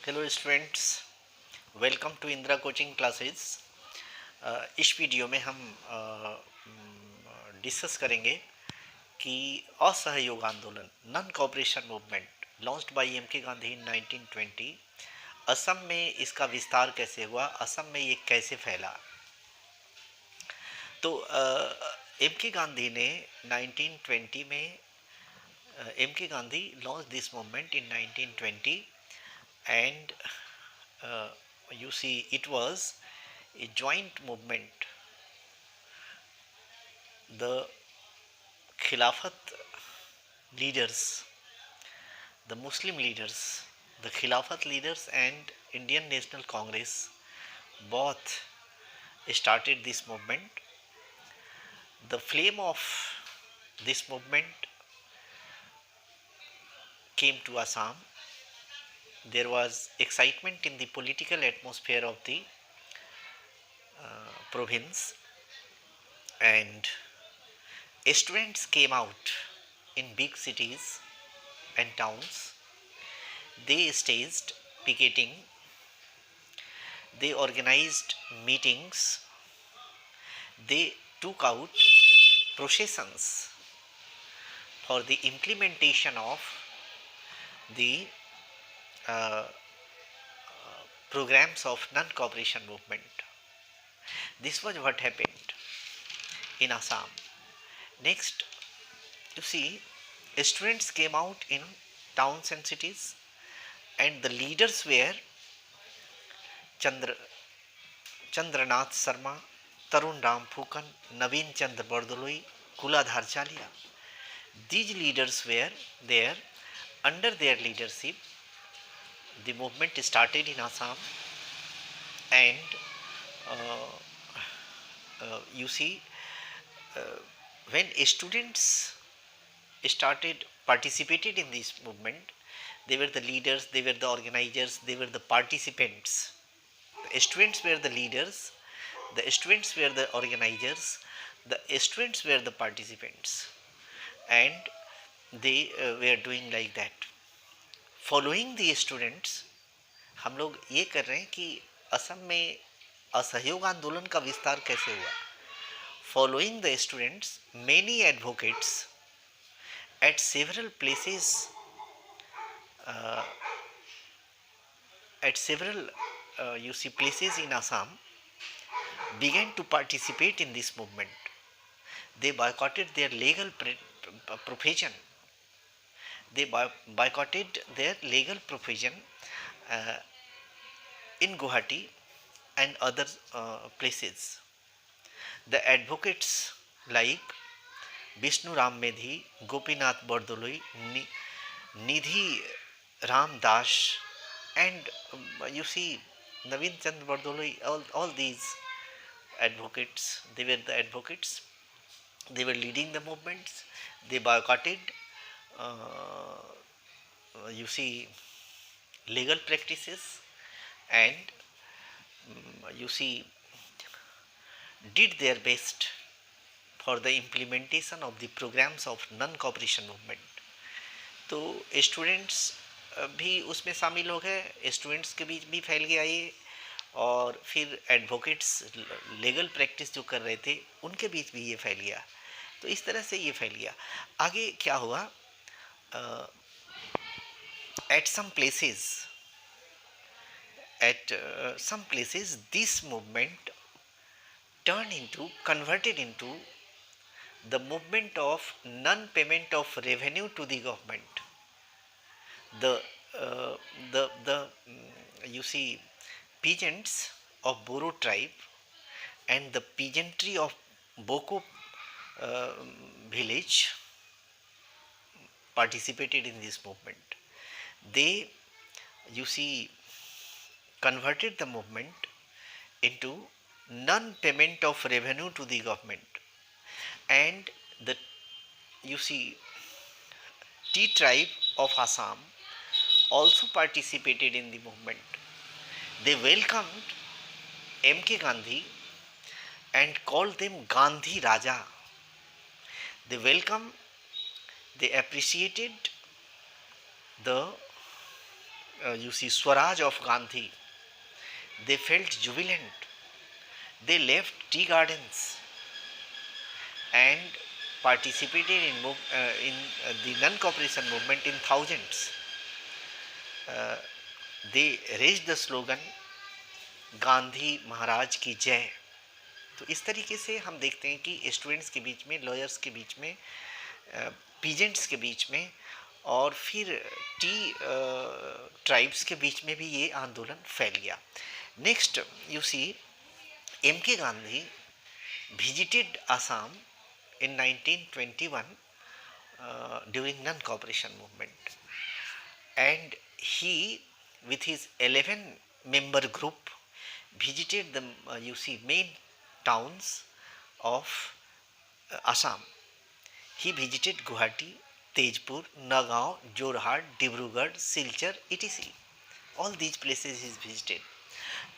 Hello students, welcome to Indira coaching classes. इस video में हम डिस्कस करेंगे कि असहयोग आंदोलन non cooperation movement launched by M K Gandhi इन 1920 असम में इसका विस्तार कैसे हुआ, असम में ये कैसे फैला। तो एम के गांधी ने 1920 में M K Gandhi launch this movement in 1920 and you see it was a joint movement. The Khilafat leaders, the Muslim leaders, the Khilafat leaders and Indian National Congress both started this movement. The flame of this movement came to Assam. There was excitement in the political atmosphere of the province, and students came out in big cities and towns. They staged picketing, they organized meetings, they took out processions for the implementation of the uh, programs of non-cooperation movement. This was what happened in Assam. Next, you see, students came out in towns and cities, and the leaders were Chandranath Sharma, Tarun Ram Phukan, Naveen Chandra Bardoloi, Kuladhar Chalia. These leaders were there. Under their leadership, the movement started in Assam, and uh, you see, uh, when students started participated in this movement, they were the leaders, they were the organizers, they were the participants. The students were the leaders, the students were the organizers, the students were the participants, and they were doing like that. Following the students, हम लोग ये कर रहे हैं कि असम में असहयोग आंदोलन का विस्तार कैसे हुआ. Following the students, many advocates at several places, uh, at several you see places in Assam began to participate in this movement. They boycotted their legal profession. They boycotted their legal profession uh, in Guwahati and other places. The advocates like Vishnu Ram Medhi, Gopinath Bardoloi, Nidhi Ram Das, and you see Naveen Chand Bardoloi, all these advocates, they were the advocates, they were leading the movements, they boycotted, uh, you see, legal practices, and you see, did their best for the implementation of the programs of non-cooperation movement. तो students भी उसमें शामिल हो गए, students के बीच भी फैल गया ये, और फिर एडवोकेट्स लीगल प्रैक्टिस जो कर रहे थे उनके बीच भी ये फैल गया. तो इस तरह से ये फैल गया. आगे क्या हुआ, at some places this movement converted into the movement of non-payment of revenue to the government. The uh, you see peasants of Boro tribe and the peasantry of Boko uh, village participated in this movement. They, you see, converted the movement into non-payment of revenue to the government, and the, you see, T tribe of Assam also participated in the movement. They welcomed M.K. Gandhi and called them Gandhi Raja. They welcomed, they appreciated the you see, Swaraj of Gandhi, they felt jubilant. They left tea gardens and participated in the non-cooperation movement in thousands. They raised the slogan Gandhi Maharaj की जय. तो इस तरीके से हम देखते हैं कि स्टूडेंट्स के बीच में, लॉयर्स के बीच में, पीजेंट्स के बीच में और फिर टी ट्राइब्स के बीच में भी ये आंदोलन फैल गया. Next you see, M K Gandhi visited Assam in 1921 during non-cooperation movement, and he with his 11 member group visited the you see main towns of Assam. He visited Guwahati, Tezpur, Nagaon, Jorhat, Dibrugarh, Silchar, etc. All these places he visited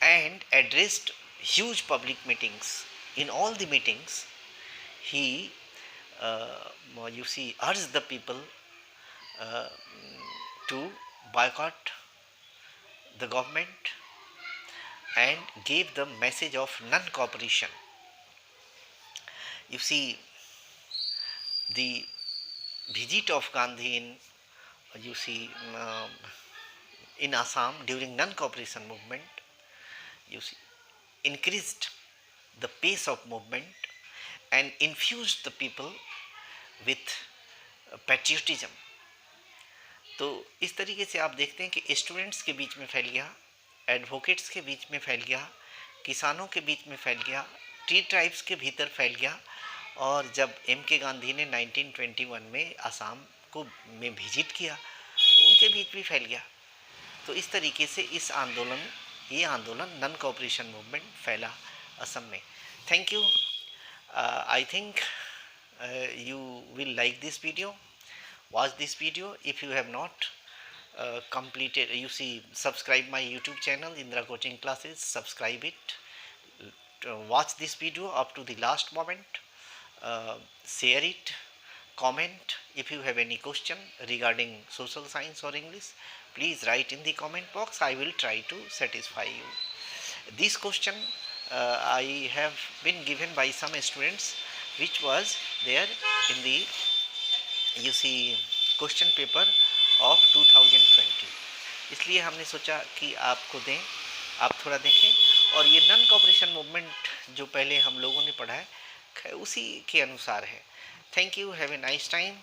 and addressed huge public meetings. In all the meetings, he you see urged the people uh, to boycott the government and gave the message of non-cooperation. You see, the visit of Gandhi in you see in Assam during non-cooperation movement, you see, increased the pace of movement and infused the people with patriotism. तो इस तरीके से आप देखते हैं कि students के बीच में फैल गया, एडवोकेट्स के बीच में फैल गया, किसानों के बीच में फैल गया, टी ट्राइब्स के भीतर फैल गया, और जब एम के गांधी ने 1921 में असम को में विजिट किया तो उनके बीच भी फैल गया. तो इस तरीके से ये आंदोलन नॉन कोऑपरेशन मूवमेंट फैला असम में. Thank you. I think you will like this video. Watch this video. If you have not completed, you see, subscribe my YouTube channel Indra Coaching Classes, subscribe it, watch this video up to the last moment, share it, comment. If you have any question regarding social science or English, please write in the comment box. I will try to satisfy you. This question I have been given by some students, which was there in the you see question paper of 2020. इसलिए हमने सोचा कि आपको दें, आप थोड़ा देखें. और ये नॉन कोऑपरेशन मूवमेंट जो पहले हम लोगों ने पढ़ा है उसी के अनुसार है. Thank you. Have a nice time.